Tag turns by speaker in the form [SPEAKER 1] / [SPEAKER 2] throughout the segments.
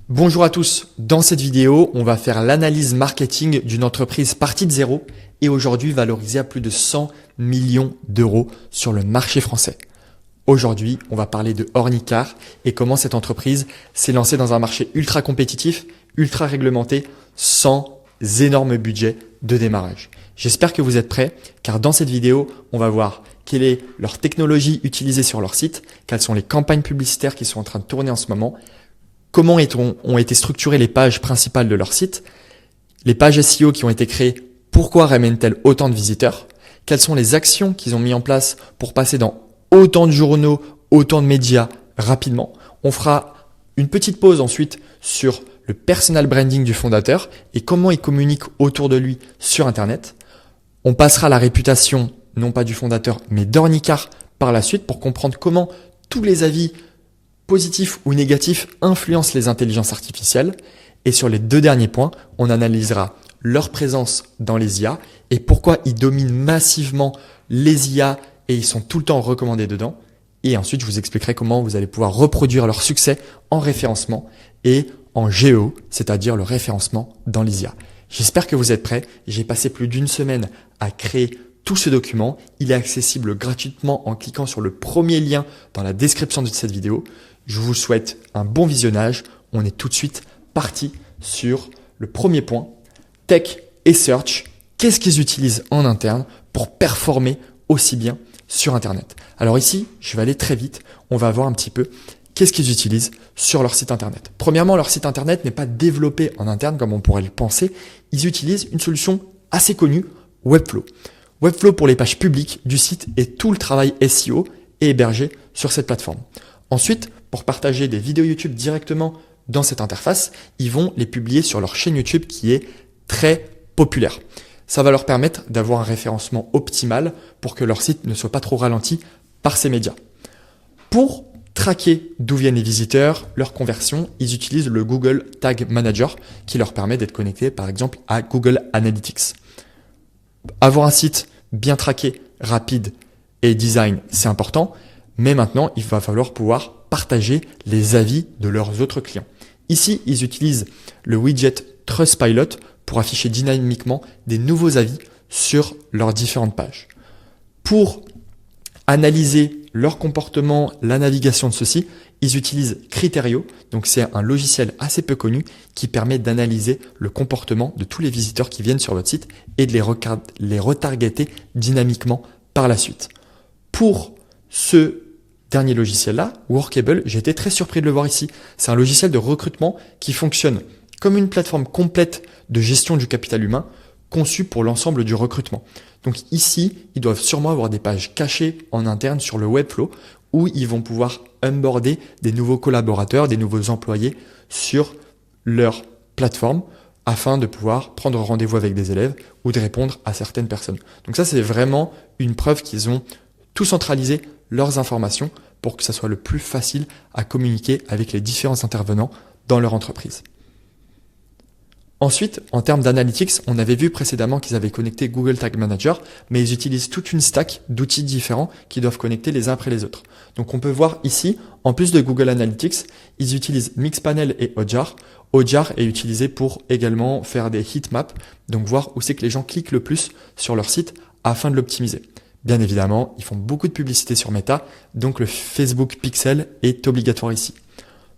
[SPEAKER 1] Bonjour à tous, dans cette vidéo, on va faire l'analyse marketing d'une entreprise partie de zéro et aujourd'hui valorisée à plus de 100 millions d'euros sur le marché français. Aujourd'hui, on va parler de Ornicar et comment cette entreprise s'est lancée dans un marché ultra compétitif, ultra réglementé, sans énorme budget de démarrage. J'espère que vous êtes prêts car dans cette vidéo, on va voir quelle est leur technologie utilisée sur leur site, quelles sont les campagnes publicitaires qui sont en train de tourner en ce moment, comment ont été structurées les pages principales de leur site, les pages SEO qui ont été créées, pourquoi ramènent-elles autant de visiteurs, quelles sont les actions qu'ils ont mis en place pour passer dans autant de journaux, autant de médias rapidement. On fera une petite pause ensuite sur le personal branding du fondateur et comment il communique autour de lui sur Internet. On passera à la réputation, non pas du fondateur, mais d'Ornicar par la suite pour comprendre comment tous les avis positifs ou négatifs influencent les intelligences artificielles. Et sur les deux derniers points, on analysera leur présence dans les IA et pourquoi ils dominent massivement les IA et ils sont tout le temps recommandés dedans. Et ensuite, je vous expliquerai comment vous allez pouvoir reproduire leur succès en référencement et en GEO, c'est-à-dire le référencement dans les IA. J'espère que vous êtes prêts. J'ai passé plus d'une semaine à créer tout ce document. Il est accessible gratuitement en cliquant sur le premier lien dans la description de cette vidéo. Je vous souhaite un bon visionnage. On est tout de suite parti sur le premier point. Tech et search, qu'est-ce qu'ils utilisent en interne pour performer aussi bien sur Internet? Alors ici, je vais aller très vite. On va voir un petit peu qu'est-ce qu'ils utilisent sur leur site Internet. Premièrement, leur site Internet n'est pas développé en interne comme on pourrait le penser. Ils utilisent une solution assez connue, Webflow. Webflow pour les pages publiques du site et tout le travail SEO est hébergé sur cette plateforme. Ensuite, pour partager des vidéos YouTube directement dans cette interface, ils vont les publier sur leur chaîne YouTube qui est très populaire. Ça va leur permettre d'avoir un référencement optimal pour que leur site ne soit pas trop ralenti par ces médias. Pour traquer d'où viennent les visiteurs, leur conversion, ils utilisent le Google Tag Manager qui leur permet d'être connectés par exemple à Google Analytics. Avoir un site bien traqué, rapide et design, c'est important, mais maintenant, il va falloir pouvoir partager les avis de leurs autres clients. Ici, ils utilisent le widget Trustpilot pour afficher dynamiquement des nouveaux avis sur leurs différentes pages. Pour analyser leur comportement, la navigation de ceux-ci, ils utilisent Criteo. Donc, c'est un logiciel assez peu connu qui permet d'analyser le comportement de tous les visiteurs qui viennent sur votre site et de les retargeter dynamiquement par la suite. Pour ce dernier logiciel-là, Workable, j'ai été très surpris de le voir ici. C'est un logiciel de recrutement qui fonctionne comme une plateforme complète de gestion du capital humain conçue pour l'ensemble du recrutement. Donc ici, ils doivent sûrement avoir des pages cachées en interne sur le Webflow où ils vont pouvoir onboarder des nouveaux collaborateurs, des nouveaux employés sur leur plateforme afin de pouvoir prendre rendez-vous avec des élèves ou de répondre à certaines personnes. Donc ça, c'est vraiment une preuve qu'ils ont tout centralisé leurs informations pour que ça soit le plus facile à communiquer avec les différents intervenants dans leur entreprise. Ensuite, en termes d'analytics, on avait vu précédemment qu'ils avaient connecté Google Tag Manager, mais ils utilisent toute une stack d'outils différents qui doivent connecter les uns après les autres. Donc on peut voir ici, en plus de Google Analytics, ils utilisent Mixpanel et Hotjar. Hotjar est utilisé pour également faire des heatmaps, donc voir où c'est que les gens cliquent le plus sur leur site afin de l'optimiser. Bien évidemment, ils font beaucoup de publicité sur Meta, donc le Facebook Pixel est obligatoire ici.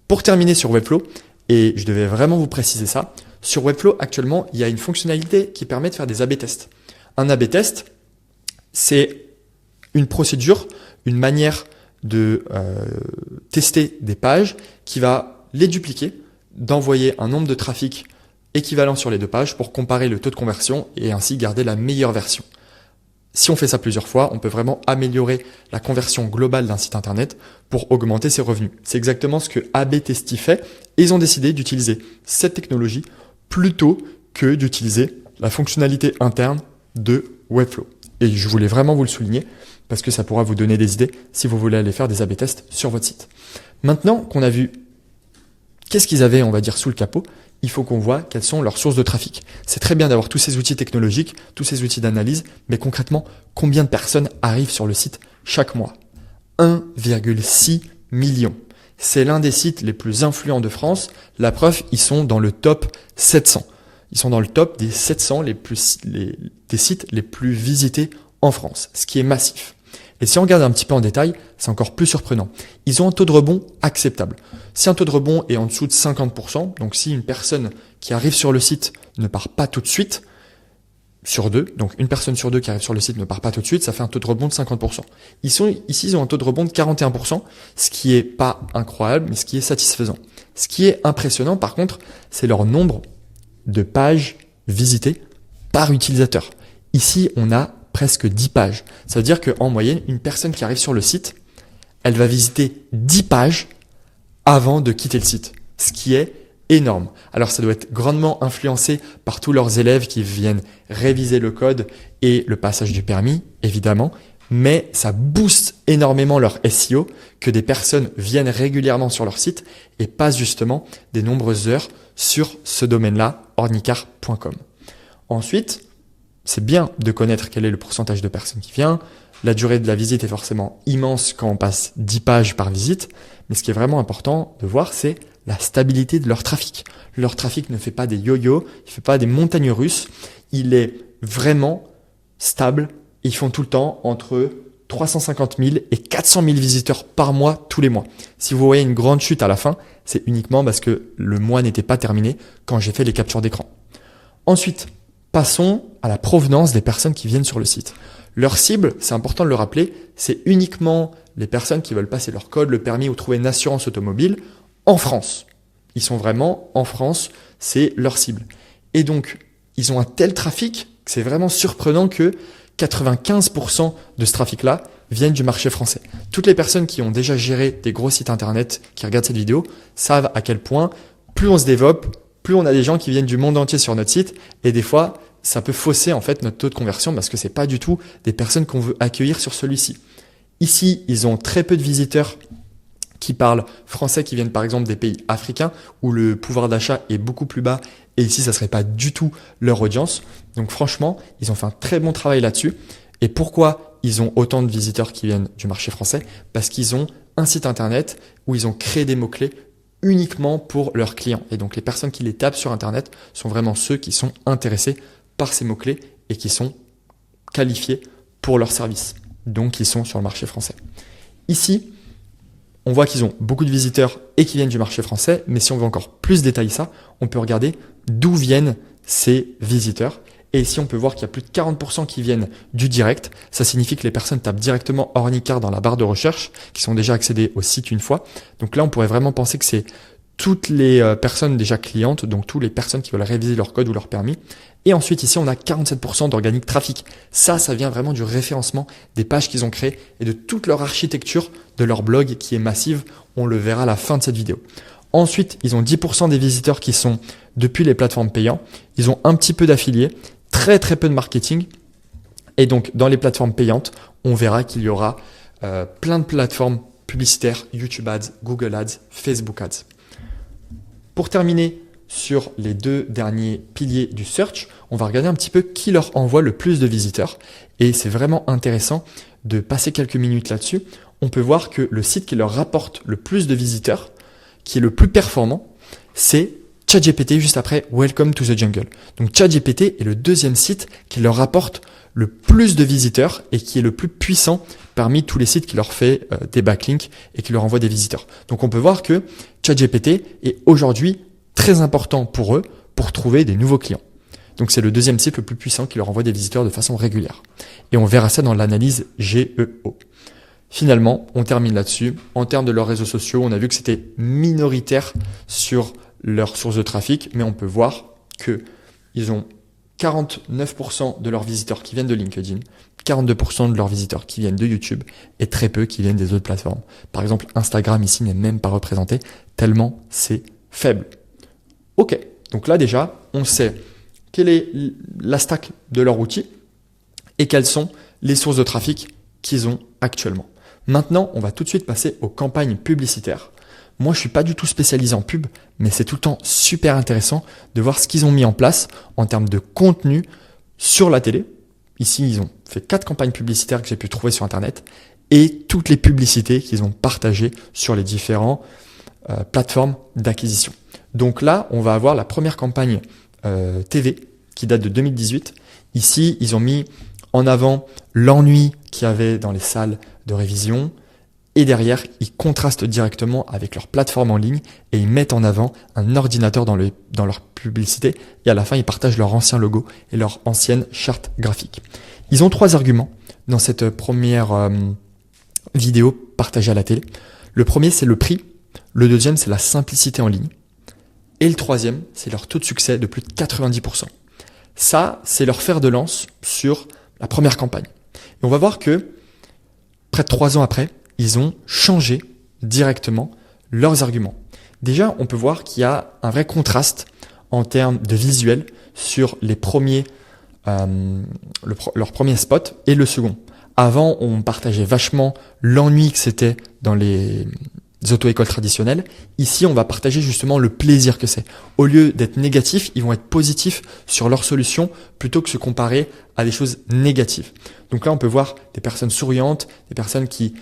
[SPEAKER 1] Pour terminer sur Webflow, et je devais vraiment vous préciser ça, sur Webflow actuellement, il y a une fonctionnalité qui permet de faire des A/B tests. Un A/B test, c'est une procédure, une manière de tester des pages qui va les dupliquer, d'envoyer un nombre de trafic équivalent sur les deux pages pour comparer le taux de conversion et ainsi garder la meilleure version. Si on fait ça plusieurs fois, on peut vraiment améliorer la conversion globale d'un site internet pour augmenter ses revenus. C'est exactement ce que A/B Testy fait et ils ont décidé d'utiliser cette technologie plutôt que d'utiliser la fonctionnalité interne de Webflow. Et je voulais vraiment vous le souligner parce que ça pourra vous donner des idées si vous voulez aller faire des A/B tests sur votre site. Maintenant qu'on a vu qu'est-ce qu'ils avaient, on va dire, sous le capot, il faut qu'on voit quelles sont leurs sources de trafic. C'est très bien d'avoir tous ces outils technologiques, tous ces outils d'analyse, mais concrètement, combien de personnes arrivent sur le site chaque mois? 1,6 million. C'est l'un des sites les plus influents de France. La preuve, ils sont dans le top 700. Ils sont dans le top des 700 des sites les plus visités en France, ce qui est massif. Et si on regarde un petit peu en détail, c'est encore plus surprenant. Ils ont un taux de rebond acceptable. Si un taux de rebond est en dessous de 50%, donc si une personne qui arrive sur le site ne part pas tout de suite, sur deux, donc une personne sur deux qui arrive sur le site ne part pas tout de suite, ça fait un taux de rebond de 50%. Ici, ils ont un taux de rebond de 41%, ce qui est pas incroyable, mais ce qui est satisfaisant. Ce qui est impressionnant, par contre, c'est leur nombre de pages visitées par utilisateur. Ici, on a presque 10 pages. Ça veut dire qu'en moyenne, une personne qui arrive sur le site, elle va visiter 10 pages avant de quitter le site, ce qui est énorme. Alors ça doit être grandement influencé par tous leurs élèves qui viennent réviser le code et le passage du permis, évidemment, mais ça booste énormément leur SEO que des personnes viennent régulièrement sur leur site et passent justement des nombreuses heures sur ce domaine-là, ornicar.com. Ensuite, c'est bien de connaître quel est le pourcentage de personnes qui viennent. La durée de la visite est forcément immense quand on passe 10 pages par visite, mais ce qui est vraiment important de voir, c'est la stabilité de leur trafic. Leur trafic ne fait pas des yo-yo, il ne fait pas des montagnes russes, il est vraiment stable. Ils font tout le temps entre 350 000 et 400 000 visiteurs par mois, tous les mois. Si vous voyez une grande chute à la fin, c'est uniquement parce que le mois n'était pas terminé quand j'ai fait les captures d'écran. Ensuite, passons à la provenance des personnes qui viennent sur le site. Leur cible, c'est important de le rappeler, c'est uniquement les personnes qui veulent passer leur code, le permis ou trouver une assurance automobile en France. Ils sont vraiment en France, c'est leur cible. Et donc, ils ont un tel trafic que c'est vraiment surprenant que 95% de ce trafic-là viennent du marché français. Toutes les personnes qui ont déjà géré des gros sites internet, qui regardent cette vidéo, savent à quel point plus on se développe, plus on a des gens qui viennent du monde entier sur notre site. Et des fois, ça peut fausser en fait notre taux de conversion parce que c'est pas du tout des personnes qu'on veut accueillir sur celui-ci. Ici, ils ont très peu de visiteurs qui parlent français, qui viennent par exemple des pays africains où le pouvoir d'achat est beaucoup plus bas et ici ça serait pas du tout leur audience. Donc franchement, ils ont fait un très bon travail là-dessus. Et pourquoi ils ont autant de visiteurs qui viennent du marché français? Parce qu'ils ont un site internet où ils ont créé des mots-clés uniquement pour leurs clients. Et donc les personnes qui les tapent sur internet sont vraiment ceux qui sont intéressés par ces mots-clés et qui sont qualifiés pour leur service. Donc ils sont sur le marché français. Ici, on voit qu'ils ont beaucoup de visiteurs et qui viennent du marché français, mais si on veut encore plus détailler ça, on peut regarder d'où viennent ces visiteurs. Et ici, on peut voir qu'il y a plus de 40% qui viennent du direct. Ça signifie que les personnes tapent directement Ornicar dans la barre de recherche, qui sont déjà accédées au site une fois. Donc là, on pourrait vraiment penser que c'est toutes les personnes déjà clientes, donc toutes les personnes qui veulent réviser leur code ou leur permis. Et ensuite, ici, on a 47% d'organique trafic. Ça vient vraiment du référencement des pages qu'ils ont créées et de toute leur architecture de leur blog qui est massive. On le verra à la fin de cette vidéo. Ensuite, ils ont 10% des visiteurs qui sont depuis les plateformes payantes. Ils ont un petit peu d'affiliés, très peu de marketing. Et donc, dans les plateformes payantes, on verra qu'il y aura plein de plateformes publicitaires, YouTube Ads, Google Ads, Facebook Ads. Pour terminer sur les deux derniers piliers du search, on va regarder un petit peu qui leur envoie le plus de visiteurs. Et c'est vraiment intéressant de passer quelques minutes là-dessus. On peut voir que le site qui leur rapporte le plus de visiteurs, qui est le plus performant, c'est ChatGPT juste après Welcome to the Jungle. Donc ChatGPT est le deuxième site qui leur rapporte le plus de visiteurs et qui est le plus puissant parmi tous les sites qui leur fait des backlinks et qui leur envoie des visiteurs. Donc on peut voir que ChatGPT est aujourd'hui très important pour eux pour trouver des nouveaux clients. Donc c'est le deuxième site le plus puissant qui leur envoie des visiteurs de façon régulière. Et on verra ça dans l'analyse GEO. Finalement, on termine là-dessus. En termes de leurs réseaux sociaux, on a vu que c'était minoritaire sur leur source de trafic, mais on peut voir que ils ont 49% de leurs visiteurs qui viennent de LinkedIn, 42% de leurs visiteurs qui viennent de YouTube et très peu qui viennent des autres plateformes. Par exemple, Instagram ici n'est même pas représenté tellement c'est faible. Ok, donc là déjà, on sait quelle est la stack de leur outil et quelles sont les sources de trafic qu'ils ont actuellement. Maintenant, on va tout de suite passer aux campagnes publicitaires. Moi, je suis pas du tout spécialisé en pub, mais c'est tout le temps super intéressant de voir ce qu'ils ont mis en place en termes de contenu sur la télé. Ici, ils ont fait 4 campagnes publicitaires que j'ai pu trouver sur Internet et toutes les publicités qu'ils ont partagées sur les différents plateforme d'acquisition. Donc là, on va avoir la première campagne TV qui date de 2018. Ici, ils ont mis en avant l'ennui qu'il y avait dans les salles de révision. Et derrière, ils contrastent directement avec leur plateforme en ligne et ils mettent en avant un ordinateur dans leur publicité. Et à la fin, ils partagent leur ancien logo et leur ancienne charte graphique. Ils ont 3 arguments dans cette première vidéo partagée à la télé. Le premier, c'est le prix. Le deuxième, c'est la simplicité en ligne. Et le troisième, c'est leur taux de succès de plus de 90%. Ça, c'est leur fer de lance sur la première campagne. Et on va voir que près de 3 ans après, ils ont changé directement leurs arguments. Déjà, on peut voir qu'il y a un vrai contraste en termes de visuel sur les premiers, leur premier spot et le second. Avant, on partageait vachement l'ennui que c'était dans les auto-écoles traditionnelles. Ici, on va partager justement le plaisir que c'est. Au lieu d'être négatifs, ils vont être positifs sur leur solution plutôt que se comparer à des choses négatives. Donc là, on peut voir des personnes souriantes, des personnes qui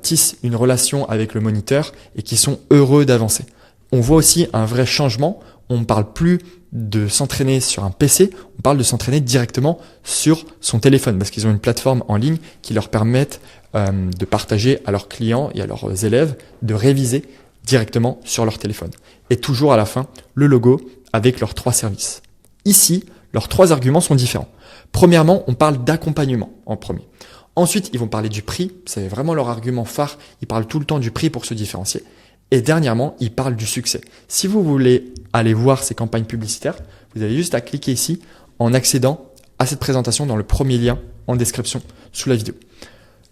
[SPEAKER 1] tissent une relation avec le moniteur et qui sont heureux d'avancer. On voit aussi un vrai changement. On ne parle plus de s'entraîner sur un PC, on parle de s'entraîner directement sur son téléphone parce qu'ils ont une plateforme en ligne qui leur permet de partager à leurs clients et à leurs élèves de réviser directement sur leur téléphone. Et toujours à la fin, le logo avec leurs 3 services. Ici, leurs 3 arguments sont différents. Premièrement, on parle d'accompagnement en premier. Ensuite, ils vont parler du prix, c'est vraiment leur argument phare, ils parlent tout le temps du prix pour se différencier. Et dernièrement, ils parlent du succès. Si vous voulez aller voir ces campagnes publicitaires, vous avez juste à cliquer ici en accédant à cette présentation dans le premier lien en description sous la vidéo.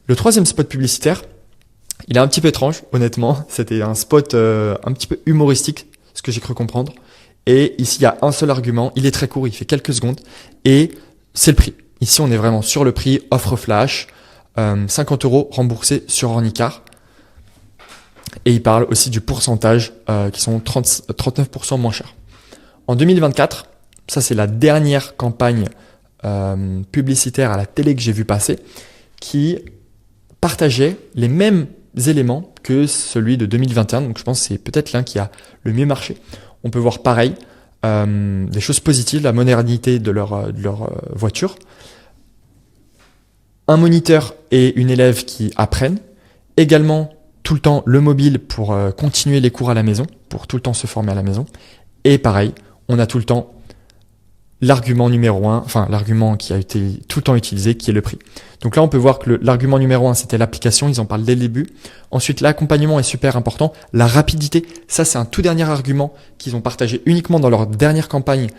[SPEAKER 1] Le troisième spot publicitaire, il est un petit peu étrange, honnêtement. C'était un spot un petit peu humoristique, ce que j'ai cru comprendre. Et ici, il y a un seul argument. Il est très court, il fait quelques secondes. Et c'est le prix. Ici, on est vraiment sur le prix, offre flash, 50 € remboursés sur Ornicar. Et il parle aussi du pourcentage qui sont 39% moins chers. En 2024, ça c'est la dernière campagne publicitaire à la télé que j'ai vu passer, qui partageait les mêmes éléments que celui de 2021. Donc je pense que c'est peut-être l'un qui a le mieux marché. On peut voir pareil, des choses positives, la modernité de leur voiture, un moniteur et une élève qui apprennent, également tout le temps le mobile pour continuer les cours à la maison, pour tout le temps se former à la maison. Et pareil, on a tout le temps l'argument numéro 1, enfin l'argument qui a été tout le temps utilisé, qui est le prix. Donc là, on peut voir que l'argument numéro 1, c'était l'application, ils en parlent dès le début. Ensuite, l'accompagnement est super important. La rapidité, ça c'est un tout dernier argument qu'ils ont partagé uniquement dans leur dernière campagne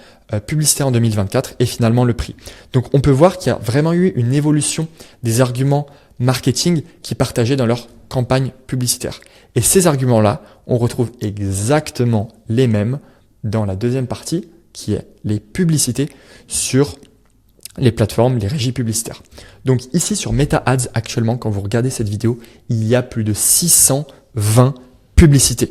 [SPEAKER 1] publicitaire en 2024. Et finalement, le prix. Donc on peut voir qu'il y a vraiment eu une évolution des arguments marketing qui partageaient dans leur campagne publicitaire. Et ces arguments-là, on retrouve exactement les mêmes dans la deuxième partie, qui est les publicités sur les plateformes, les régies publicitaires. Donc ici sur Meta Ads, actuellement, quand vous regardez cette vidéo, il y a plus de 620 publicités.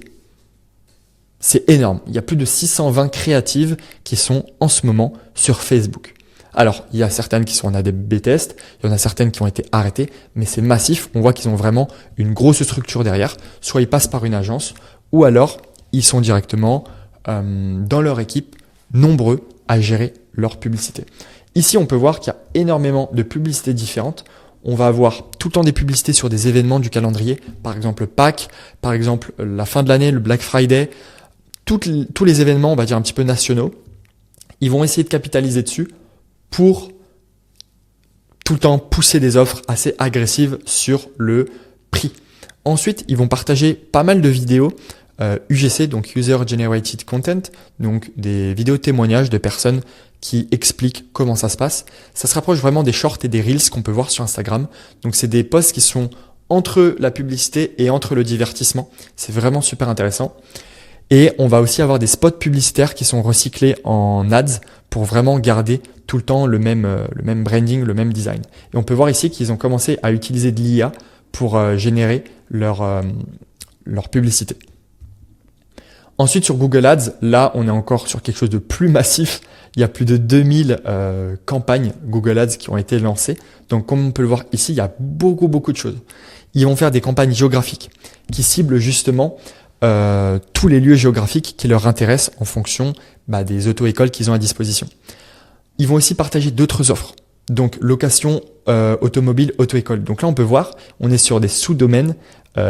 [SPEAKER 1] C'est énorme. Il y a plus de 620 créatives qui sont en ce moment sur Facebook. Alors, il y a certaines qui sont en A/B test, il y en a certaines qui ont été arrêtées, mais c'est massif. On voit qu'ils ont vraiment une grosse structure derrière. Soit ils passent par une agence, ou alors ils sont directement dans leur équipe, nombreux à gérer leur publicité. Ici, on peut voir qu'il y a énormément de publicités différentes. On va avoir tout le temps des publicités sur des événements du calendrier, par exemple Pâques, par exemple la fin de l'année, le Black Friday, tous les événements, on va dire un petit peu nationaux. Ils vont essayer de capitaliser dessus pour tout le temps pousser des offres assez agressives sur le prix. Ensuite, ils vont partager pas mal de vidéos UGC, donc User Generated Content, donc des vidéos témoignages de personnes qui expliquent comment ça se passe. Ça se rapproche vraiment des shorts et des reels qu'on peut voir sur Instagram. Donc c'est des posts qui sont entre la publicité et entre le divertissement. C'est vraiment super intéressant. Et on va aussi avoir des spots publicitaires qui sont recyclés en ads pour vraiment garder tout le temps le même branding, le même design. Et on peut voir ici qu'ils ont commencé à utiliser de l'IA pour générer leur publicité. Ensuite, sur Google Ads, là, on est encore sur quelque chose de plus massif. Il y a plus de 2000 campagnes Google Ads qui ont été lancées. Donc, comme on peut le voir ici, il y a beaucoup de choses. Ils vont faire des campagnes géographiques qui ciblent justement tous les lieux géographiques qui leur intéressent en fonction des auto-écoles qu'ils ont à disposition. Ils vont aussi partager d'autres offres. Donc, location automobile, auto-école. Donc là, on peut voir, on est sur des sous-domaines,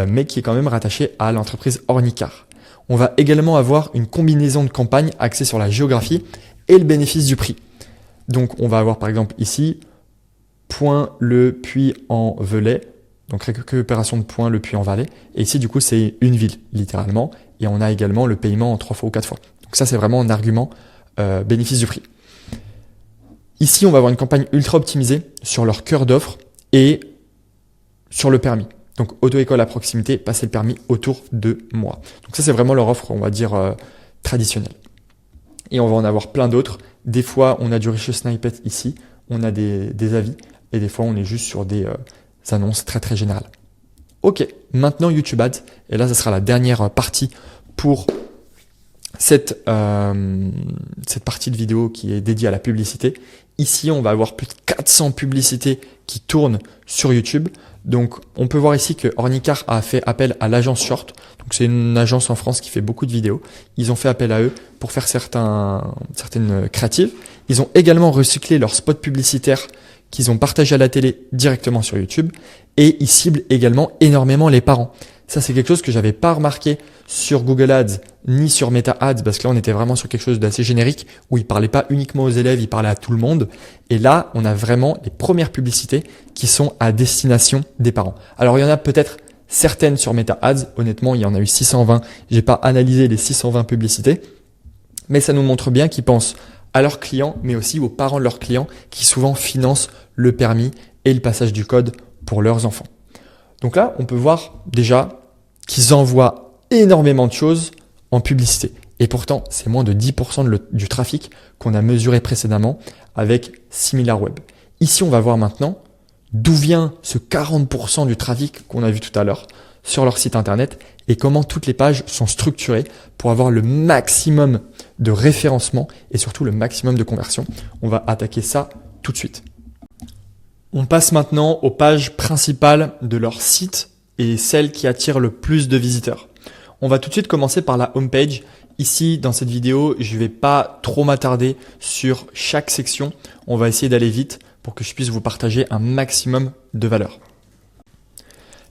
[SPEAKER 1] mais qui est quand même rattaché à l'entreprise Ornicar. On va également avoir une combinaison de campagnes axée sur la géographie et le bénéfice du prix. Donc, on va avoir par exemple ici, Point-le-Puy-en-Velay. Donc, récupération de Point-le-Puy-en-Velay. Et ici, du coup, c'est une ville, littéralement. Et on a également le paiement en 3 fois ou 4 fois. Donc ça, c'est vraiment un argument bénéfice du prix. Ici, on va avoir une campagne ultra optimisée sur leur cœur d'offre et sur le permis. Donc, auto-école à proximité, passer le permis autour de moi. Donc ça, c'est vraiment leur offre, on va dire, traditionnelle. Et on va en avoir plein d'autres. Des fois, on a du rich snippet ici, on a des avis, et des fois, on est juste sur des annonces très très générales. Ok, maintenant YouTube Ads, et là, ça sera la dernière partie pour cette partie de vidéo qui est dédiée à la publicité. Ici, on va avoir plus de 400 publicités qui tournent sur YouTube. Donc, on peut voir ici que Ornicar a fait appel à l'agence Short. Donc, c'est une agence en France qui fait beaucoup de vidéos. Ils ont fait appel à eux pour faire certaines créatives. Ils ont également recyclé leurs spots publicitaires qu'ils ont partagés à la télé directement sur YouTube. Et ils ciblent également énormément les parents. Ça, c'est quelque chose que j'avais pas remarqué sur Google Ads ni sur Meta Ads parce que là, on était vraiment sur quelque chose d'assez générique où ils parlaient pas uniquement aux élèves, ils parlaient à tout le monde. Et là, on a vraiment les premières publicités qui sont à destination des parents. Alors, il y en a peut-être certaines sur Meta Ads. Honnêtement, il y en a eu 620. J'ai pas analysé les 620 publicités, mais ça nous montre bien qu'ils pensent à leurs clients, mais aussi aux parents de leurs clients qui souvent financent le permis et le passage du code pour leurs enfants. Donc là, on peut voir déjà qu'ils envoient énormément de choses en publicité. Et pourtant, c'est moins de 10% du trafic qu'on a mesuré précédemment avec SimilarWeb. Ici, on va voir maintenant d'où vient ce 40% du trafic qu'on a vu tout à l'heure sur leur site internet et comment toutes les pages sont structurées pour avoir le maximum de référencement et surtout le maximum de conversion. On va attaquer ça tout de suite. On passe maintenant aux pages principales de leur site et celles qui attirent le plus de visiteurs. On va tout de suite commencer par la homepage. Ici, dans cette vidéo, je ne vais pas trop m'attarder sur chaque section. On va essayer d'aller vite pour que je puisse vous partager un maximum de valeur.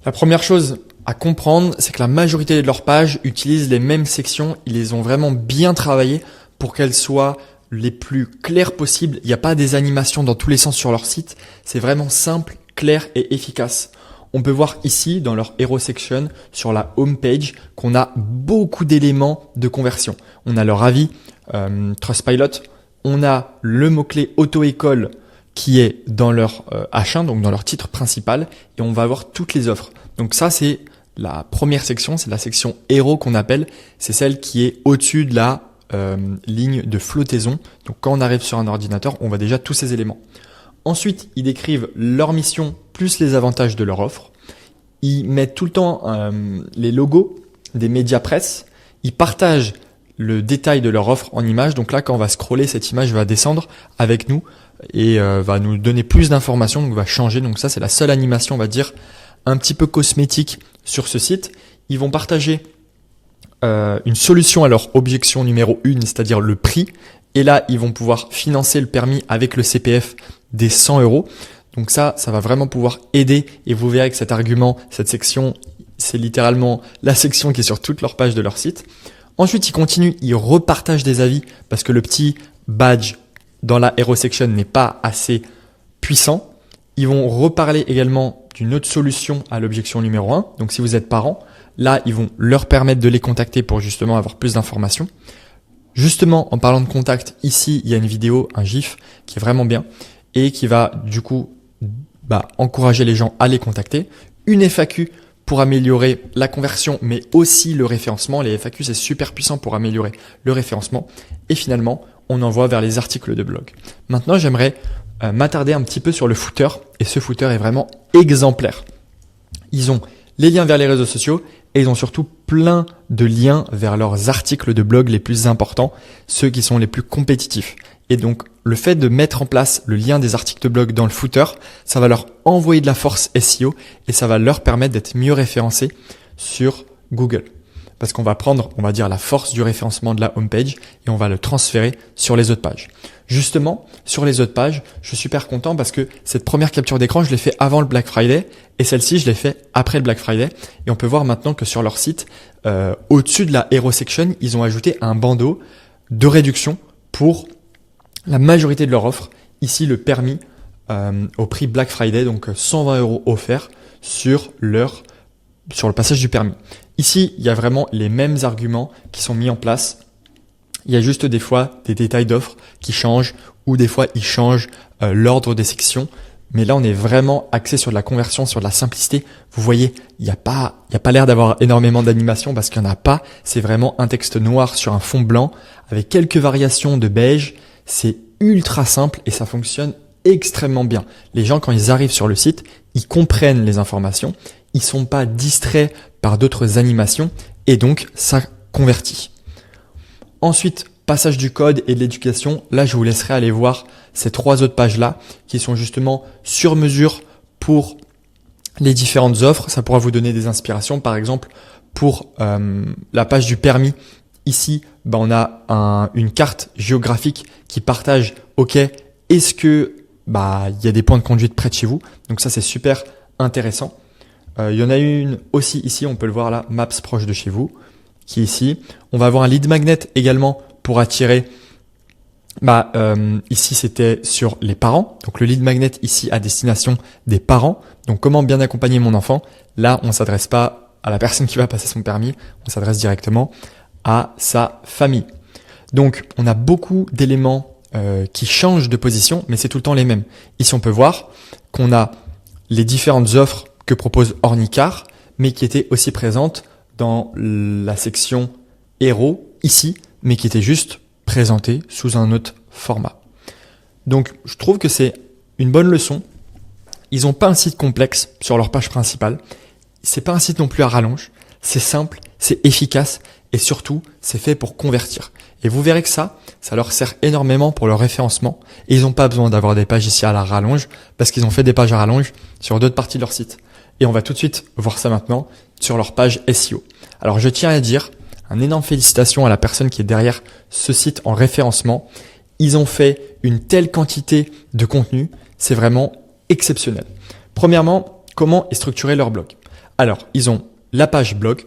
[SPEAKER 1] La première chose à comprendre, c'est que la majorité de leurs pages utilisent les mêmes sections. Ils les ont vraiment bien travaillées pour qu'elles soient les plus clairs possibles. Il n'y a pas des animations dans tous les sens sur leur site. C'est vraiment simple, clair et efficace. On peut voir ici dans leur Hero Section sur la home page qu'on a beaucoup d'éléments de conversion. On a leur avis, Trustpilot. On a le mot-clé auto-école qui est dans leur H1, donc dans leur titre principal. Et on va avoir toutes les offres. Donc ça, c'est la première section. C'est la section Hero qu'on appelle. C'est celle qui est au-dessus de la ligne de flottaison. Donc quand on arrive sur un ordinateur, on voit déjà tous ces éléments. Ensuite, ils décrivent leur mission plus les avantages de leur offre. Ils mettent tout le temps les logos des médias presse. Ils partagent le détail de leur offre en image. Donc là, quand on va scroller, cette image va descendre avec nous et va nous donner plus d'informations, donc va changer. Donc ça, c'est la seule animation, on va dire, un petit peu cosmétique sur ce site. Ils vont partager une solution à leur objection numéro 1, c'est-à-dire le prix. Et là, ils vont pouvoir financer le permis avec le CPF des 100 €. Donc ça va vraiment pouvoir aider. Et vous verrez que cet argument, cette section, c'est littéralement la section qui est sur toute leur page de leur site. Ensuite, ils continuent, ils repartagent des avis parce que le petit badge dans la Hero Section n'est pas assez puissant. Ils vont reparler également d'une autre solution à l'objection numéro 1. Donc si vous êtes parent, là, ils vont leur permettre de les contacter pour justement avoir plus d'informations. Justement, en parlant de contact, ici, il y a une vidéo, un GIF qui est vraiment bien et qui va du coup encourager les gens à les contacter. Une FAQ pour améliorer la conversion, mais aussi le référencement. Les FAQ, c'est super puissant pour améliorer le référencement. Et finalement, on envoie vers les articles de blog. Maintenant, j'aimerais m'attarder un petit peu sur le footer. Et ce footer est vraiment exemplaire. Ils ont les liens vers les réseaux sociaux et ils ont surtout plein de liens vers leurs articles de blog les plus importants, ceux qui sont les plus compétitifs. Et donc, le fait de mettre en place le lien des articles de blog dans le footer, ça va leur envoyer de la force SEO et ça va leur permettre d'être mieux référencés sur Google. parce qu'on va prendre, on va dire, la force du référencement de la homepage et on va le transférer sur les autres pages. Justement, sur les autres pages, je suis super content parce que cette première capture d'écran, je l'ai fait avant le Black Friday et celle-ci, je l'ai fait après le Black Friday. Et on peut voir maintenant que sur leur site, au-dessus de la Hero Section, ils ont ajouté un bandeau de réduction pour la majorité de leur offre. Ici, le permis au prix Black Friday, donc 120 € offerts sur le passage du permis. Ici, il y a vraiment les mêmes arguments qui sont mis en place. Il y a juste des fois des détails d'offres qui changent ou des fois ils changent l'ordre des sections. Mais là, on est vraiment axé sur de la conversion, sur de la simplicité. Vous voyez, il n'y a pas l'air d'avoir énormément d'animation parce qu'il n'y en a pas. C'est vraiment un texte noir sur un fond blanc avec quelques variations de beige. C'est ultra simple et ça fonctionne extrêmement bien. Les gens, quand ils arrivent sur le site, ils comprennent les informations. Ils sont pas distraits par d'autres animations et donc ça convertit. Ensuite, passage du code et de l'éducation. Là, je vous laisserai aller voir ces 3 autres pages-là qui sont justement sur mesure pour les différentes offres. Ça pourra vous donner des inspirations. Par exemple, pour la page du permis, ici, on a une carte géographique qui partage, OK, est-ce que il y a des points de conduite près de chez vous? Donc ça, c'est super intéressant. Il y en a une aussi ici, on peut le voir là, Maps proche de chez vous, qui est ici. On va avoir un lead magnet également pour attirer. Ici, c'était sur les parents. Donc le lead magnet ici à destination des parents. Donc comment bien accompagner mon enfant? Là, on ne s'adresse pas à la personne qui va passer son permis, on s'adresse directement à sa famille. Donc on a beaucoup d'éléments qui changent de position, mais c'est tout le temps les mêmes. Ici, on peut voir qu'on a les différentes offres que propose Ornicar, mais qui étaient aussi présentes dans la section héros ici, mais qui étaient juste présentées sous un autre format. Donc, je trouve que c'est une bonne leçon. Ils n'ont pas un site complexe sur leur page principale. C'est pas un site non plus à rallonge. C'est simple, c'est efficace et surtout, c'est fait pour convertir. Et vous verrez que ça leur sert énormément pour leur référencement. Et ils n'ont pas besoin d'avoir des pages ici à la rallonge parce qu'ils ont fait des pages à rallonge sur d'autres parties de leur site. Et on va tout de suite voir ça maintenant sur leur page SEO. Alors, je tiens à dire un énorme félicitations à la personne qui est derrière ce site en référencement. Ils ont fait une telle quantité de contenu, c'est vraiment exceptionnel. Premièrement, comment est structuré leur blog? Alors, ils ont la page blog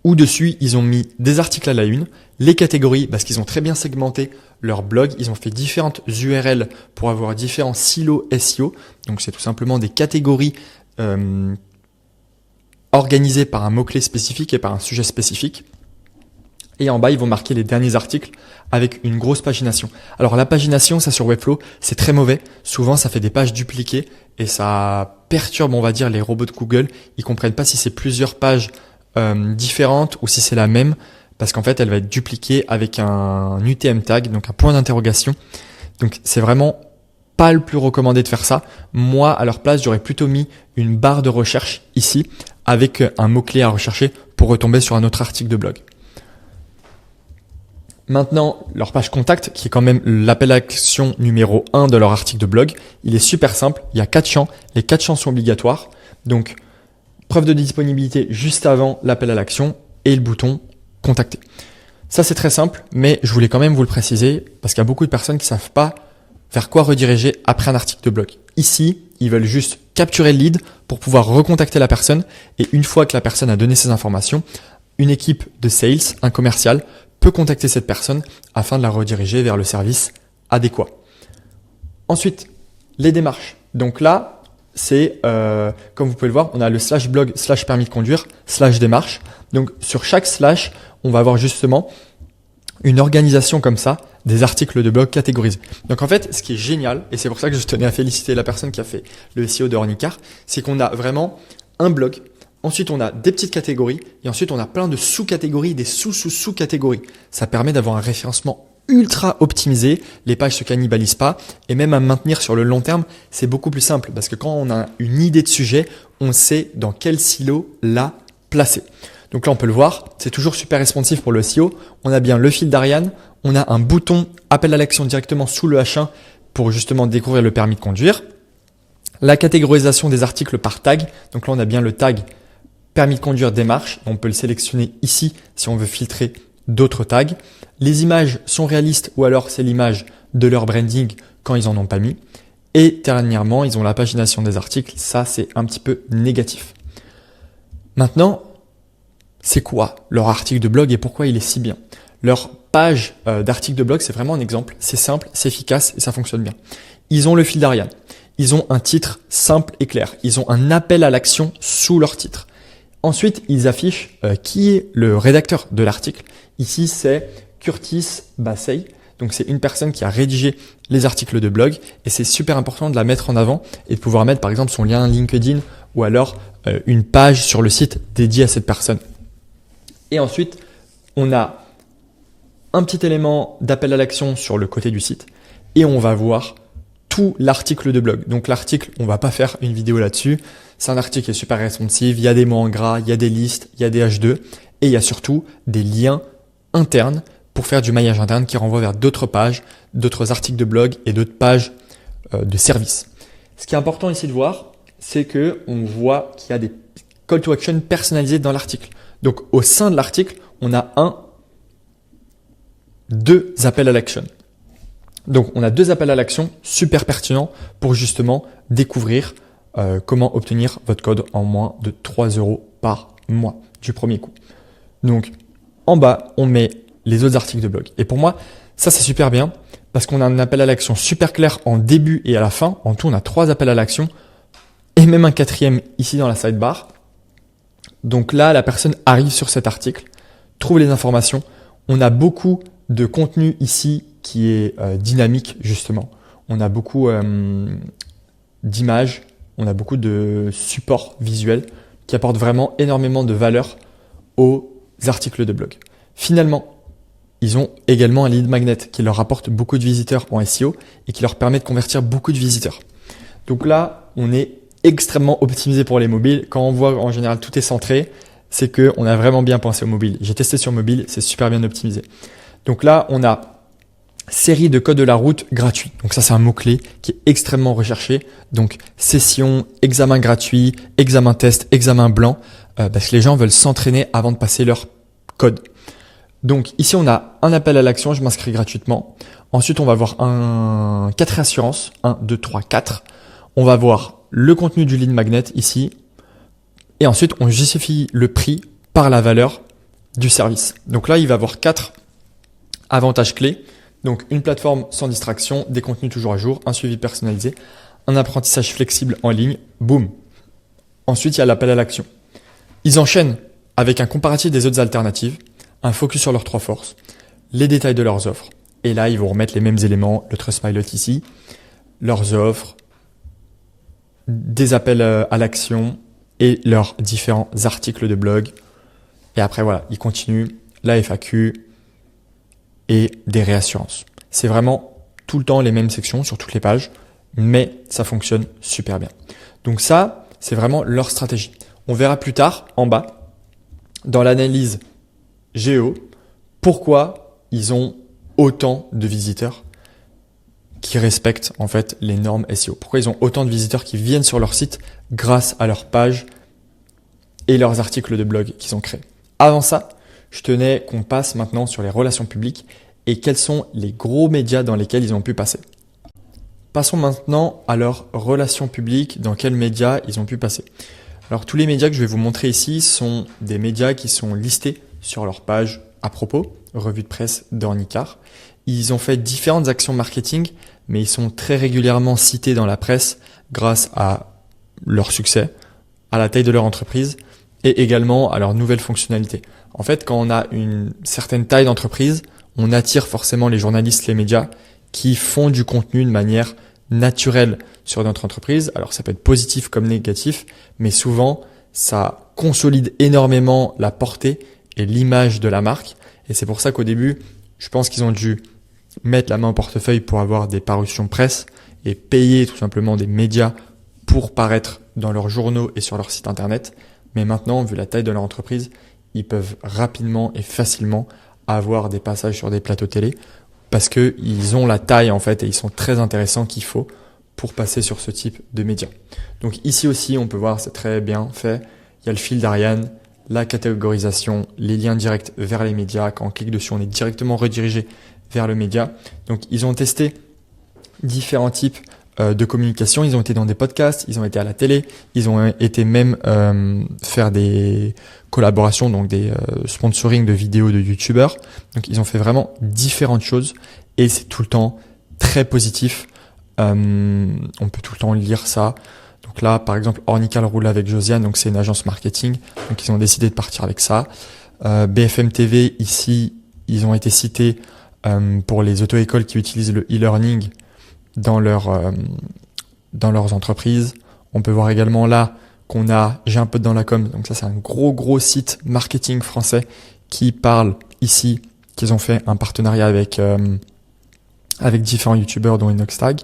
[SPEAKER 1] où dessus, ils ont mis des articles à la une, les catégories parce qu'ils ont très bien segmenté leur blog. Ils ont fait différentes URL pour avoir différents silos SEO. Donc, c'est tout simplement des catégories organisées par un mot-clé spécifique et par un sujet spécifique. Et en bas, ils vont marquer les derniers articles avec une grosse pagination. Alors la pagination, ça sur Webflow, c'est très mauvais. Souvent, ça fait des pages dupliquées et ça perturbe, on va dire, les robots de Google. Ils comprennent pas si c'est plusieurs pages différentes ou si c'est la même parce qu'en fait, elle va être dupliquée avec un UTM tag, donc un point d'interrogation. Donc c'est vraiment pas le plus recommandé de faire ça. Moi, à leur place, j'aurais plutôt mis une barre de recherche ici avec un mot-clé à rechercher pour retomber sur un autre article de blog. Maintenant, leur page contact, qui est quand même l'appel à action numéro 1 de leur article de blog, il est super simple. Il y a 4 champs. Les 4 champs sont obligatoires. Donc, preuve de disponibilité juste avant l'appel à l'action et le bouton contacter. Ça, c'est très simple, mais je voulais quand même vous le préciser parce qu'il y a beaucoup de personnes qui savent pas vers quoi rediriger après un article de blog. Ici, ils veulent juste capturer le lead pour pouvoir recontacter la personne et une fois que la personne a donné ses informations, une équipe de sales, un commercial, peut contacter cette personne afin de la rediriger vers le service adéquat. Ensuite, les démarches. Donc là, c'est, comme vous pouvez le voir, on a le /blog /permis de conduire /démarche. Donc sur chaque slash, on va avoir justement une organisation comme ça des articles de blog catégorisés. Donc en fait, ce qui est génial, et c'est pour ça que je tenais à féliciter la personne qui a fait le SEO de Ornicar, c'est qu'on a vraiment un blog. Ensuite, on a des petites catégories et ensuite, on a plein de sous-catégories, des sous-sous-sous-catégories. Ça permet d'avoir un référencement ultra optimisé. Les pages se cannibalisent pas et même à maintenir sur le long terme, c'est beaucoup plus simple parce que quand on a une idée de sujet, on sait dans quel silo la placer. Donc là, on peut le voir, c'est toujours super responsif pour le SEO. On a bien le fil d'Ariane, on a un bouton appel à l'action directement sous le H1 pour justement découvrir le permis de conduire. La catégorisation des articles par tag. Donc là, on a bien le tag permis de conduire démarche, on peut le sélectionner ici si on veut filtrer d'autres tags. Les images sont réalistes ou alors c'est l'image de leur branding quand ils en ont pas mis. Et dernièrement, ils ont la pagination des articles, ça c'est un petit peu négatif. Maintenant, c'est quoi leur article de blog et pourquoi il est si bien? Leur page d'article de blog, c'est vraiment un exemple, c'est simple, c'est efficace et ça fonctionne bien. Ils ont le fil d'Ariane, ils ont un titre simple et clair, ils ont un appel à l'action sous leur titre. Ensuite, ils affichent qui est le rédacteur de l'article. Ici, c'est Curtis Bassey. Donc, c'est une personne qui a rédigé les articles de blog et c'est super important de la mettre en avant et de pouvoir mettre par exemple son lien LinkedIn ou alors une page sur le site dédiée à cette personne. Et ensuite, on a un petit élément d'appel à l'action sur le côté du site et on va voir tout l'article de blog. Donc l'article, on va pas faire une vidéo là-dessus. C'est un article qui est super responsive. Il y a des mots en gras, il y a des listes, il y a des H2 et il y a surtout des liens internes pour faire du maillage interne qui renvoie vers d'autres pages, d'autres articles de blog et d'autres pages de service. Ce qui est important ici de voir, c'est que on voit qu'il y a des call to action personnalisés dans l'article. Donc au sein de l'article, on a deux appels à l'action. Donc on a deux appels à l'action super pertinents pour justement découvrir comment obtenir votre code en moins de 3 € par mois du premier coup. Donc en bas, on met les autres articles de blog. Et pour moi, ça c'est super bien parce qu'on a un appel à l'action super clair en début et à la fin. En tout, on a 3 appels à l'action et même un 4e ici dans la sidebar. Donc là, la personne arrive sur cet article, trouve les informations. On a beaucoup de contenu ici qui est dynamique justement. On a beaucoup d'images, on a beaucoup de supports visuels qui apportent vraiment énormément de valeur aux articles de blog. Finalement, ils ont également un lead magnet qui leur apporte beaucoup de visiteurs en SEO et qui leur permet de convertir beaucoup de visiteurs. Donc là, on est extrêmement optimisé pour les mobiles. Quand on voit en général tout est centré, c'est qu'on a vraiment bien pensé au mobile. J'ai testé sur mobile, c'est super bien optimisé. Donc là, on a série de codes de la route gratuits. Donc ça, c'est un mot-clé qui est extrêmement recherché. Donc session, examen gratuit, examen test, examen blanc, parce que les gens veulent s'entraîner avant de passer leur code. Donc ici, on a un appel à l'action, je m'inscris gratuitement. Ensuite, on va voir un 4 assurances, 1, 2, 3, 4. On va voir le contenu du lead magnet ici. Et ensuite, on justifie le prix par la valeur du service. Donc là, il va avoir 4 avantages clés. Donc une plateforme sans distraction, des contenus toujours à jour, un suivi personnalisé, un apprentissage flexible en ligne, boum. Ensuite, il y a l'appel à l'action. Ils enchaînent avec un comparatif des autres alternatives, un focus sur leurs 3 forces, les détails de leurs offres. Et là, ils vont remettre les mêmes éléments, le Trustpilot ici, leurs offres, des appels à l'action et leurs différents articles de blog. Et après, voilà, ils continuent la FAQ et des réassurances. C'est vraiment tout le temps les mêmes sections sur toutes les pages, mais ça fonctionne super bien. Donc ça, c'est vraiment leur stratégie. On verra plus tard, en bas, dans l'analyse Géo, pourquoi ils ont autant de visiteurs qui respectent en fait les normes SEO. Pourquoi ils ont autant de visiteurs qui viennent sur leur site grâce à leur page et leurs articles de blog qu'ils ont créés. Avant ça, je tenais qu'on passe maintenant sur les relations publiques et quels sont les gros médias dans lesquels ils ont pu passer. Passons maintenant à leurs relations publiques, dans quels médias ils ont pu passer. Alors tous les médias que je vais vous montrer ici sont des médias qui sont listés sur leur page à propos, revue de presse d'Ornicar. Ils ont fait différentes actions marketing, mais ils sont très régulièrement cités dans la presse grâce à leur succès, à la taille de leur entreprise et également à leurs nouvelles fonctionnalités. En fait, quand on a une certaine taille d'entreprise, on attire forcément les journalistes, les médias qui font du contenu de manière naturelle sur notre entreprise. Alors ça peut être positif comme négatif, mais souvent ça consolide énormément la portée et l'image de la marque. Et c'est pour ça qu'au début, je pense qu'ils ont dû mettre la main au portefeuille pour avoir des parutions presse et payer tout simplement des médias pour paraître dans leurs journaux et sur leur site internet. Mais maintenant, vu la taille de leur entreprise, ils peuvent rapidement et facilement avoir des passages sur des plateaux télé parce qu'ils ont la taille en fait et ils sont très intéressants qu'il faut pour passer sur ce type de médias. Donc ici aussi, on peut voir, c'est très bien fait. il y a le fil d'Ariane, la catégorisation, les liens directs vers les médias. Quand on clique dessus, on est directement redirigé vers le média. Donc, ils ont testé différents types de communication. Ils ont été dans des podcasts, ils ont été à la télé, ils ont été même faire des collaborations, donc des sponsoring de vidéos de youtubeurs. Donc, ils ont fait vraiment différentes choses et c'est tout le temps très positif. On peut tout le temps lire ça. Donc là, par exemple, Ornicar roule avec Josiane, donc c'est une agence marketing. Donc ils ont décidé de partir avec ça. BFM TV, ici, ils ont été cités pour les auto-écoles qui utilisent le e-learning dans leurs entreprises. On peut voir également là qu'on a J'ai un pote dans la com. Donc ça, c'est un gros site marketing français qui parle ici qu'ils ont fait un partenariat avec différents youtubeurs dont Inoxtag.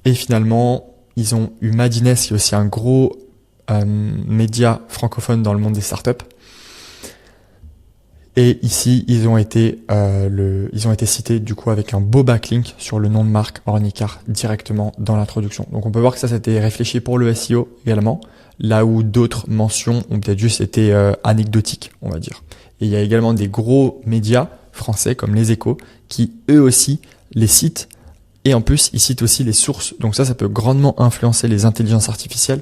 [SPEAKER 1] Et finalement, ils ont eu Madines, qui est aussi un gros média francophone dans le monde des startups. Et ici, ils ont été cités du coup avec un beau backlink sur le nom de marque Ornicar directement dans l'introduction. Donc on peut voir que ça c'était réfléchi pour le SEO également, là où d'autres mentions ont peut-être juste été anecdotiques, on va dire. Et il y a également des gros médias français comme Les Échos qui eux aussi les citent. Et en plus, ils citent aussi les sources. Donc ça peut grandement influencer les intelligences artificielles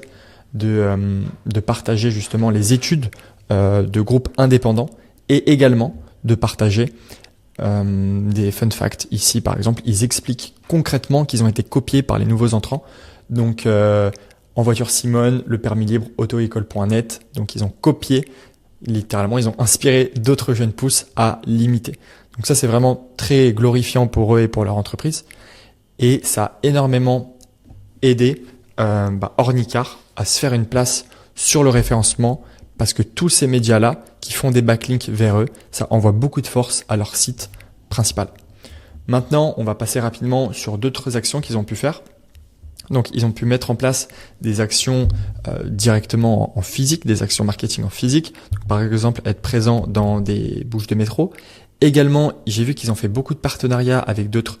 [SPEAKER 1] de partager justement les études de groupes indépendants et également de partager des fun facts. Ici, par exemple, ils expliquent concrètement qu'ils ont été copiés par les nouveaux entrants. Donc, En voiture Simone, le permis libre, autoécole.net. Donc, ils ont copié, littéralement, ils ont inspiré d'autres jeunes pousses à l'imiter. Donc ça, c'est vraiment très glorifiant pour eux et pour leur entreprise. Et ça a énormément aidé Ornicar à se faire une place sur le référencement parce que tous ces médias-là qui font des backlinks vers eux, ça envoie beaucoup de force à leur site principal. Maintenant, on va passer rapidement sur d'autres actions qu'ils ont pu faire. Donc, ils ont pu mettre en place des actions directement en physique, des actions marketing en physique. Donc, par exemple, être présent dans des bouches de métro. Également, j'ai vu qu'ils ont fait beaucoup de partenariats avec d'autres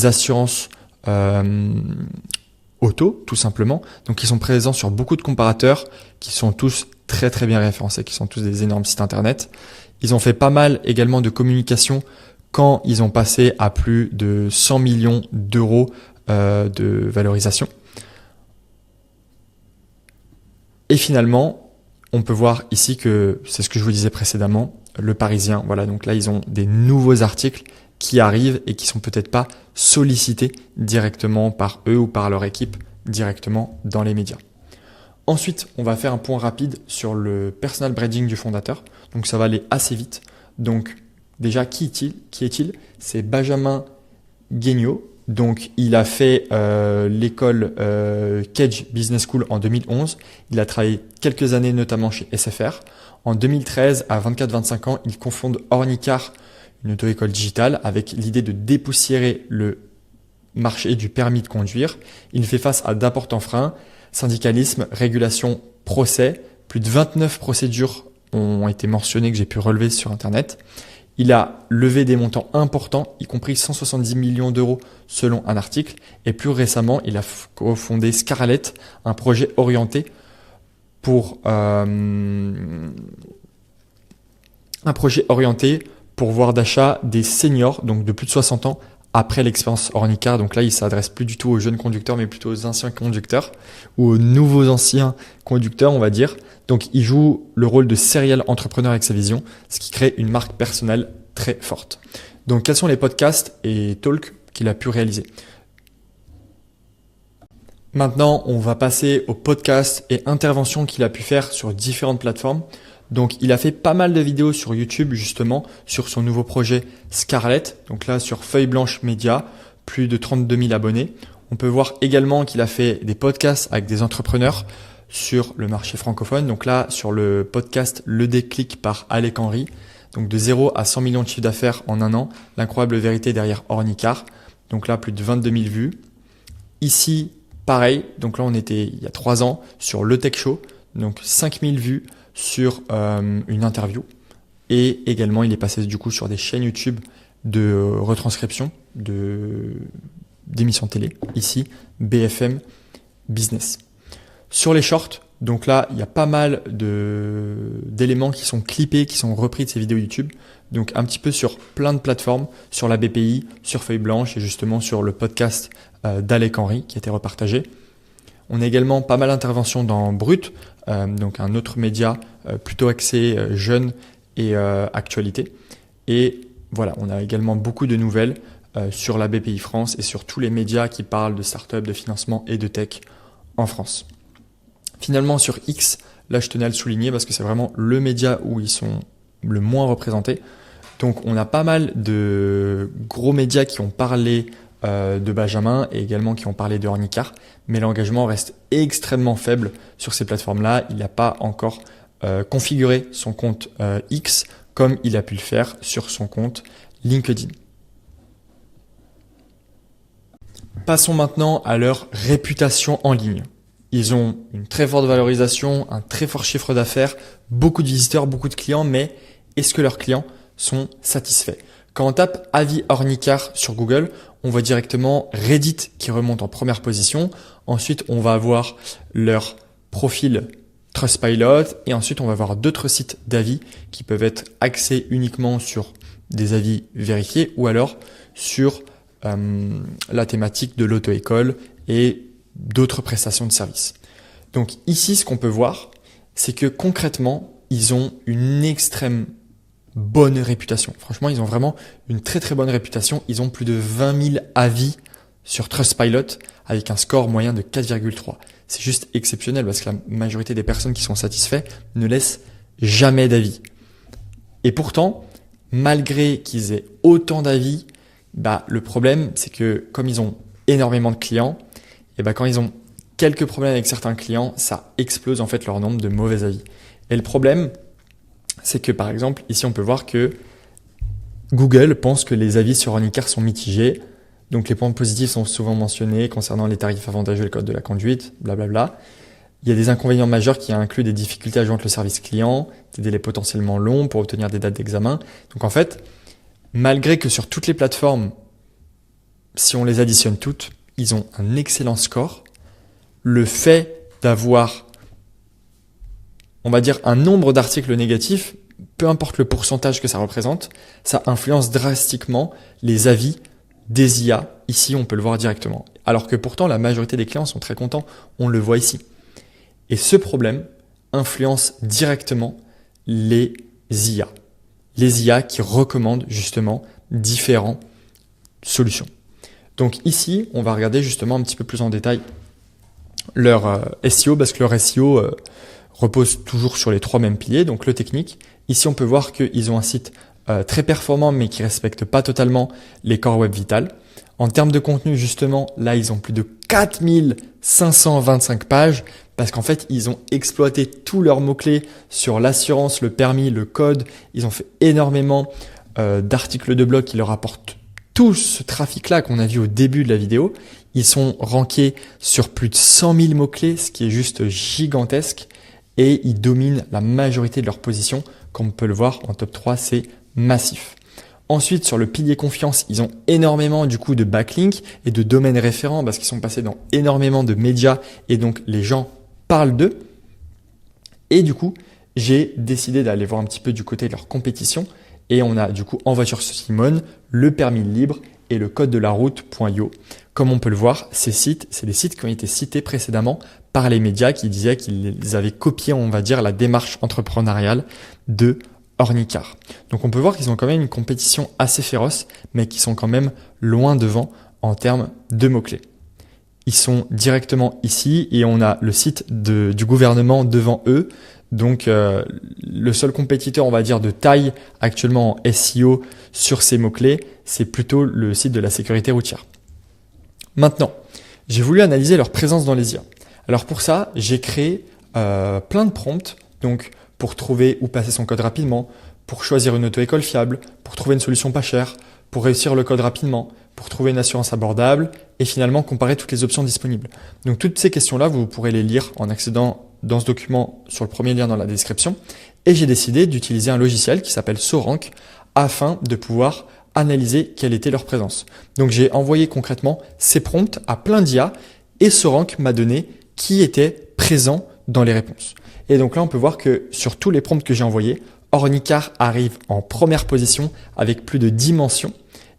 [SPEAKER 1] assurances auto, tout simplement. Donc, ils sont présents sur beaucoup de comparateurs qui sont tous très bien référencés, qui sont tous des énormes sites internet. Ils ont fait pas mal également de communication quand ils ont passé à plus de 100 millions d'euros de valorisation. Et finalement, on peut voir ici que c'est ce que je vous disais précédemment, Le Parisien. Voilà, donc là, ils ont des nouveaux articles qui arrivent et qui sont peut-être pas sollicités directement par eux ou par leur équipe directement dans les médias. Ensuite, on va faire un point rapide sur le personal branding du fondateur. Donc, ça va aller assez vite. Donc, déjà, qui est-il? C'est Benjamin Guignot. Donc, il a fait l'école Cage Business School en 2011. Il a travaillé quelques années, notamment chez SFR. En 2013, à 24-25 ans, il cofonde Ornicar, une auto-école digitale, avec l'idée de dépoussiérer le marché du permis de conduire. Il fait face à d'importants freins, syndicalisme, régulation, procès. Plus de 29 procédures ont été mentionnées que j'ai pu relever sur Internet. Il a levé des montants importants, y compris 170 millions d'euros selon un article. Et plus récemment, il a cofondé Scarlett, un projet orienté pour pouvoir d'achat des seniors, donc de plus de 60 ans, après l'expérience Ornicar. Donc là, il s'adresse plus du tout aux jeunes conducteurs, mais plutôt aux anciens conducteurs ou aux nouveaux anciens conducteurs, on va dire. Donc, il joue le rôle de serial entrepreneur avec sa vision, ce qui crée une marque personnelle très forte. Donc, quels sont les podcasts et talks qu'il a pu réaliser? Maintenant, on va passer aux podcasts et interventions qu'il a pu faire sur différentes plateformes. Donc, il a fait pas mal de vidéos sur YouTube, justement, sur son nouveau projet Scarlett. Donc là, sur Feuille Blanche Média, plus de 32 000 abonnés. On peut voir également qu'il a fait des podcasts avec des entrepreneurs sur le marché francophone. Donc là, sur le podcast Le Déclic par Alec Henry. Donc de 0 à 100 millions de chiffre d'affaires en un an. L'incroyable vérité derrière Ornicar. Donc là, plus de 22 000 vues. Ici, pareil. Donc là, on était il y a 3 ans sur Le Tech Show. Donc 5 000 vues sur une interview. Et également, il est passé du coup sur des chaînes YouTube de retranscription d'émissions télé. Ici, BFM Business. Sur les shorts, Donc là, il y a pas mal d'éléments qui sont clippés, qui sont repris de ces vidéos YouTube. Donc un petit peu sur plein de plateformes, sur la BPI, sur Feuille Blanche et justement sur le podcast d'Alec Henry qui a été repartagé. On a également pas mal d'interventions dans Brut, donc un autre média plutôt axé jeunes et actualité. Et voilà, on a également beaucoup de nouvelles sur la BPI France et sur tous les médias qui parlent de start-up, de financement et de tech en France. Finalement, sur X, là je tenais à le souligner parce que c'est vraiment le média où ils sont le moins représentés. Donc on a pas mal de gros médias qui ont parlé de Benjamin et également qui ont parlé de Ornicar, mais l'engagement reste extrêmement faible sur ces plateformes-là. Il n'a pas encore configuré son compte X comme il a pu le faire sur son compte LinkedIn. Passons maintenant à leur réputation en ligne. Ils ont une très forte valorisation, un très fort chiffre d'affaires, beaucoup de visiteurs, beaucoup de clients, mais est-ce que leurs clients sont satisfaits? Quand on tape avis Ornicar sur Google, on voit directement Reddit qui remonte en première position. Ensuite, on va avoir leur profil Trustpilot et ensuite on va avoir d'autres sites d'avis qui peuvent être axés uniquement sur des avis vérifiés ou alors sur la thématique de l'auto-école et d'autres prestations de services. Donc ici, ce qu'on peut voir, c'est que concrètement, ils ont une extrême bonne réputation. Franchement, ils ont vraiment une très très bonne réputation. Ils ont plus de 20 000 avis sur Trustpilot avec un score moyen de 4,3. C'est juste exceptionnel parce que la majorité des personnes qui sont satisfaites ne laissent jamais d'avis. Et pourtant, malgré qu'ils aient autant d'avis, le problème, c'est que comme ils ont énormément de clients, et quand ils ont quelques problèmes avec certains clients, ça explose en fait leur nombre de mauvais avis. Et le problème, c'est que par exemple, ici on peut voir que Google pense que les avis sur Ornicar sont mitigés. Donc les points positifs sont souvent mentionnés concernant les tarifs avantageux et le code de la conduite, blablabla. Il y a des inconvénients majeurs qui incluent des difficultés à joindre le service client, des délais potentiellement longs pour obtenir des dates d'examen. Donc en fait, malgré que sur toutes les plateformes, si on les additionne toutes, ils ont un excellent score. Le fait d'avoir, on va dire, un nombre d'articles négatifs, peu importe le pourcentage que ça représente, ça influence drastiquement les avis des IA. Ici, on peut le voir directement. Alors que pourtant, la majorité des clients sont très contents. On le voit ici. Et ce problème influence directement les IA. Les IA qui recommandent justement différentes solutions. Donc ici, on va regarder justement un petit peu plus en détail leur SEO parce que leur SEO repose toujours sur les trois mêmes piliers. Donc le technique, ici on peut voir qu'ils ont un site très performant mais qui respecte pas totalement les Core Web Vitals. En termes de contenu justement, là ils ont plus de 4525 pages parce qu'en fait ils ont exploité tous leurs mots-clés sur l'assurance, le permis, le code. Ils ont fait énormément d'articles de blog qui leur apportent tout ce trafic-là qu'on a vu au début de la vidéo. Ils sont rankés sur plus de 100 000 mots-clés, ce qui est juste gigantesque. Et ils dominent la majorité de leurs positions. Comme on peut le voir en top 3, c'est massif. Ensuite, sur le pilier confiance, ils ont énormément du coup de backlinks et de domaines référents parce qu'ils sont passés dans énormément de médias et donc les gens parlent d'eux. Et du coup, j'ai décidé d'aller voir un petit peu du côté de leur compétition. Et on a du coup En voiture sur Simone, le permis libre et le code de la route.io. Comme on peut le voir, ces sites, c'est des sites qui ont été cités précédemment par les médias qui disaient qu'ils avaient copié, on va dire, la démarche entrepreneuriale de Ornicar. Donc on peut voir qu'ils ont quand même une compétition assez féroce, mais qui sont quand même loin devant en termes de mots-clés. Ils sont directement ici et on a le site du gouvernement devant eux. Donc le seul compétiteur, on va dire, de taille actuellement en SEO sur ces mots-clés, c'est plutôt le site de la sécurité routière. Maintenant, j'ai voulu analyser leur présence dans les IA. Alors pour ça, j'ai créé plein de prompts, donc pour trouver où passer son code rapidement, pour choisir une auto-école fiable, pour trouver une solution pas chère, pour réussir le code rapidement, pour trouver une assurance abordable et finalement comparer toutes les options disponibles. Donc toutes ces questions-là, vous pourrez les lire en accédant dans ce document sur le premier lien dans la description. Et j'ai décidé d'utiliser un logiciel qui s'appelle Sorank afin de pouvoir analyser quelle était leur présence. Donc j'ai envoyé concrètement ces prompts à plein d'IA et Sorank m'a donné qui était présent dans les réponses. Et donc là, on peut voir que sur tous les prompts que j'ai envoyés, Ornicar arrive en première position avec plus de 10 mentions.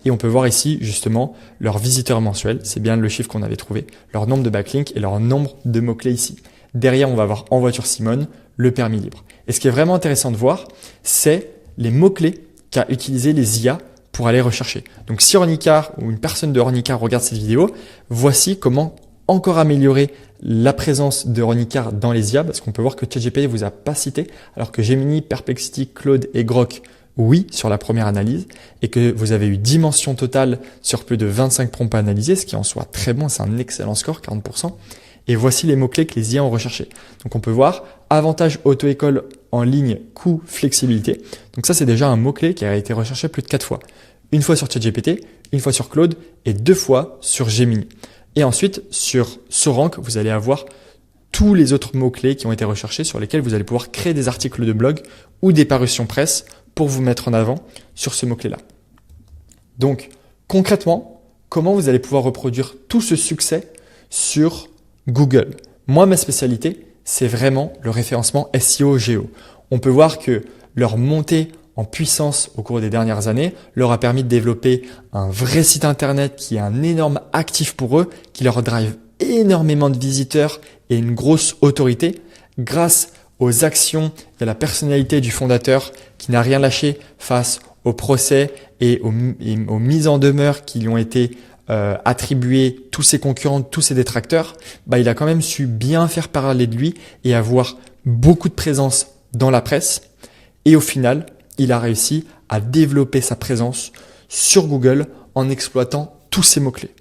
[SPEAKER 1] Et on peut voir ici justement leurs visiteurs mensuels, c'est bien le chiffre qu'on avait trouvé, leur nombre de backlinks et leur nombre de mots-clés ici. Derrière, on va voir En voiture Simone, le permis libre. Et ce qui est vraiment intéressant de voir, c'est les mots-clés qu'a utilisé les IA pour aller rechercher. Donc si Ornicar ou une personne de Ornicar regarde cette vidéo, voici comment encore améliorer la présence de Ornicar dans les IA, parce qu'on peut voir que ChatGPT vous a pas cité, alors que Gemini, Perplexity, Claude et Grok, oui, sur la première analyse, et que vous avez eu 10 mentions totales sur plus de 25 prompts analysés, ce qui en soit très bon, c'est un excellent score, 40%. Et voici les mots-clés que les IA ont recherchés. Donc on peut voir avantage auto-école en ligne, coût, flexibilité. Donc ça, c'est déjà un mot-clé qui a été recherché plus de 4 fois. Une fois sur ChatGPT, une fois sur Claude et 2 fois sur Gemini. Et ensuite, sur Sorank, vous allez avoir tous les autres mots-clés qui ont été recherchés sur lesquels vous allez pouvoir créer des articles de blog ou des parutions presse pour vous mettre en avant sur ce mot-clé-là. Donc, concrètement, comment vous allez pouvoir reproduire tout ce succès sur Google? Moi, ma spécialité, c'est vraiment le référencement SEO-GEO. On peut voir que leur montée en puissance au cours des dernières années leur a permis de développer un vrai site internet qui est un énorme actif pour eux, qui leur drive énormément de visiteurs et une grosse autorité grâce aux actions et à la personnalité du fondateur qui n'a rien lâché face aux procès et aux mises en demeure qui lui ont été attribuées, tous ses concurrents, tous ses détracteurs. Il a quand même su bien faire parler de lui et avoir beaucoup de présence dans la presse. Et au final, il a réussi à développer sa présence sur Google en exploitant tous ces mots-clés.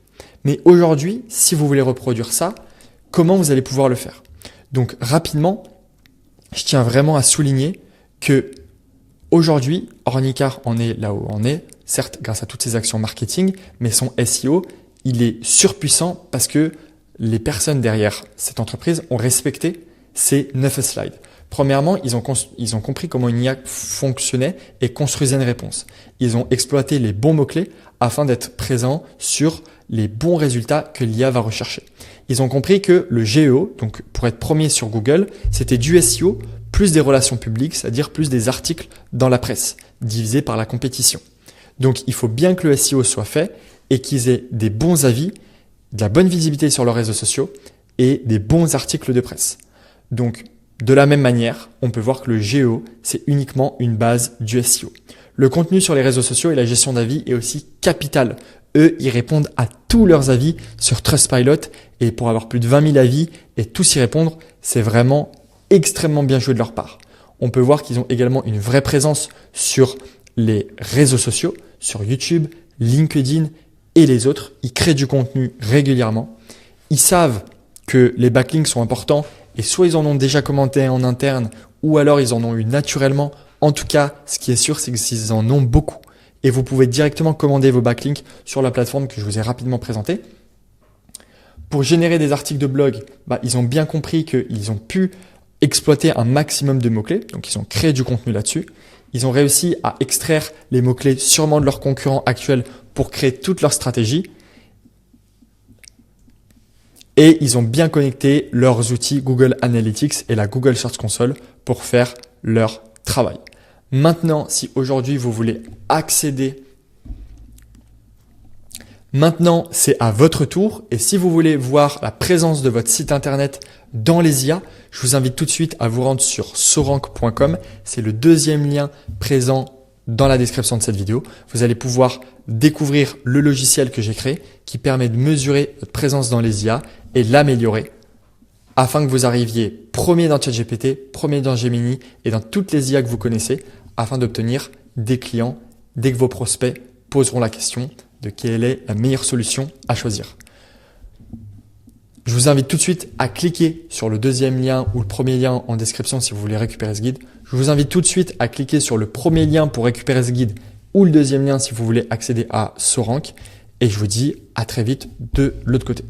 [SPEAKER 1] Mais aujourd'hui, si vous voulez reproduire ça, comment vous allez pouvoir le faire? Donc rapidement, je tiens vraiment à souligner que aujourd'hui, Ornicar en est là où on est, certes grâce à toutes ses actions marketing, mais son SEO, il est surpuissant parce que les personnes derrière cette entreprise ont respecté ces 9 slides. Premièrement, ils ont compris comment une IA fonctionnait et construisait une réponse. Ils ont exploité les bons mots-clés afin d'être présents sur les bons résultats que l'IA va rechercher. Ils ont compris que le GEO, donc pour être premier sur Google, c'était du SEO plus des relations publiques, c'est-à-dire plus des articles dans la presse, divisé par la compétition. Donc il faut bien que le SEO soit fait et qu'ils aient des bons avis, de la bonne visibilité sur leurs réseaux sociaux et des bons articles de presse. Donc de la même manière, on peut voir que le GEO, c'est uniquement une base du SEO. Le contenu sur les réseaux sociaux et la gestion d'avis est aussi capital. Eux, ils répondent à tous leurs avis sur Trustpilot et pour avoir plus de 20 000 avis et tous y répondre, c'est vraiment extrêmement bien joué de leur part. On peut voir qu'ils ont également une vraie présence sur les réseaux sociaux, sur YouTube, LinkedIn et les autres. Ils créent du contenu régulièrement. Ils savent que les backlinks sont importants et soit ils en ont déjà commenté en interne ou alors ils en ont eu naturellement. En tout cas, ce qui est sûr, c'est qu'ils en ont beaucoup. Et vous pouvez directement commander vos backlinks sur la plateforme que je vous ai rapidement présentée. Pour générer des articles de blog, ils ont bien compris qu'ils ont pu exploiter un maximum de mots-clés. Donc, ils ont créé du contenu là-dessus. Ils ont réussi à extraire les mots-clés sûrement de leurs concurrents actuels pour créer toute leur stratégie. Et ils ont bien connecté leurs outils Google Analytics et la Google Search Console pour faire leur travail. Maintenant, si aujourd'hui vous voulez accéder, maintenant c'est à votre tour. Et si vous voulez voir la présence de votre site internet dans les IA, je vous invite tout de suite à vous rendre sur sorank.com. C'est le deuxième lien présent dans la description de cette vidéo. Vous allez pouvoir découvrir le logiciel que j'ai créé qui permet de mesurer votre présence dans les IA et l'améliorer afin que vous arriviez premier dans ChatGPT, premier dans Gemini et dans toutes les IA que vous connaissez afin d'obtenir des clients dès que vos prospects poseront la question de quelle est la meilleure solution à choisir. Je vous invite tout de suite à cliquer sur le deuxième lien ou le premier lien en description si vous voulez récupérer ce guide. Je vous invite tout de suite à cliquer sur le premier lien pour récupérer ce guide ou le deuxième lien si vous voulez accéder à Sorank. Et je vous dis à très vite de l'autre côté.